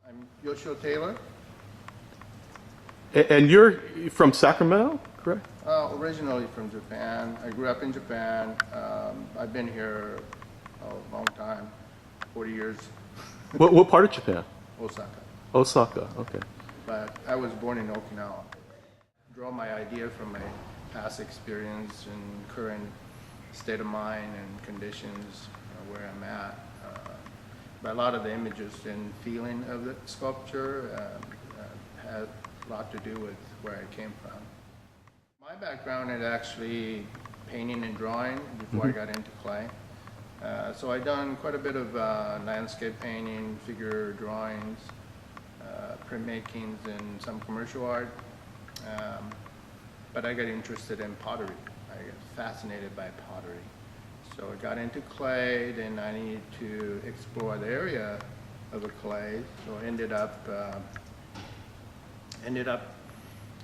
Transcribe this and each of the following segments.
I'm Yoshio Taylor. And you're from Sacramento, correct? Originally from Japan. I grew up in Japan. I've been here a long time, 40 years. What part of Japan? Osaka. Osaka, okay. But I was born in Okinawa. Draw my idea from my past experience and current state of mind and conditions where I'm at. But a lot of the images and feeling of the sculpture had a lot to do with where I came from. My background is actually painting and drawing before I got into clay. So I've done quite a bit of landscape painting, figure drawings, printmakings, and some commercial art. But I got interested in pottery. I got fascinated by pottery. So I got into clay, then I needed to explore the area of the clay. So I ended up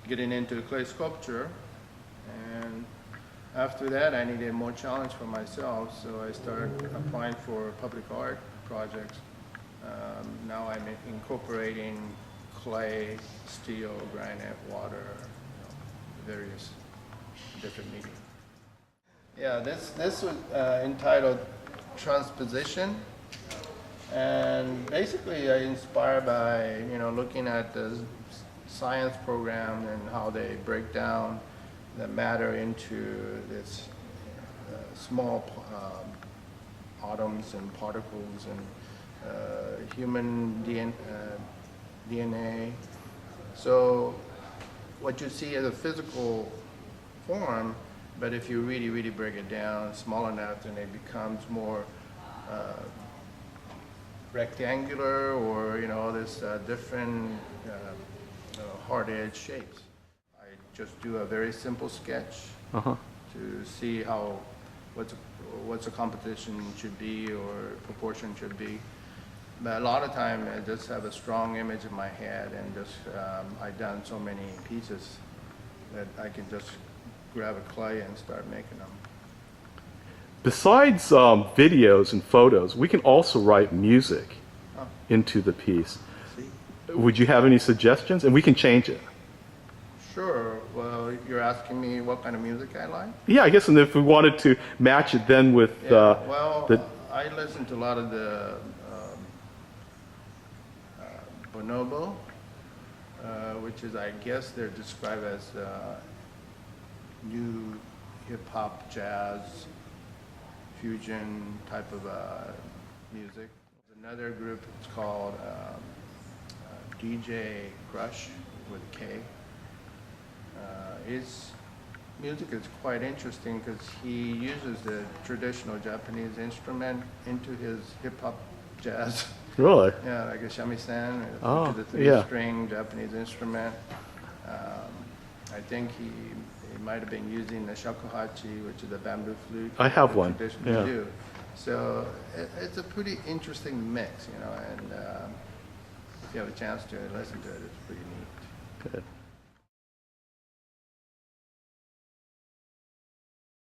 getting into clay sculpture. And after that, I needed more challenge for myself. So I started applying for public art projects. Now I'm incorporating clay, steel, granite, water, various different mediums. Yeah, this was entitled Transposition, and basically I inspired by looking at the science program and how they break down the matter into this small atoms and particles and human DNA. So what you see as a physical form, but if you really break it down small enough, then it becomes more rectangular, or this different hard-edged shapes. I just do a very simple sketch to see how what's a composition should be or proportion should be. But a lot of time I just have a strong image in my head, and just I've done so many pieces that I can just grab a clay and start making them. Besides videos and photos, we can also write music into the piece. See? Would you have any suggestions? And we can change it. Sure. Well, you're asking me what kind of music I like? Yeah, I guess, and if we wanted to match it then with I listen to a lot of the bonobo, which is, I guess they're described as new hip-hop, jazz, fusion type of music. Another group, it's called DJ Crush with a K. His music is quite interesting because he uses the traditional Japanese instrument into his hip-hop jazz. Really? Yeah, like a shamisen, which is a three-string Japanese instrument. I think he might have been using the shakuhachi, which is a bamboo flute. I have one. Traditionally do. So it's a pretty interesting mix, and if you have a chance to listen to it, it's pretty neat. Good.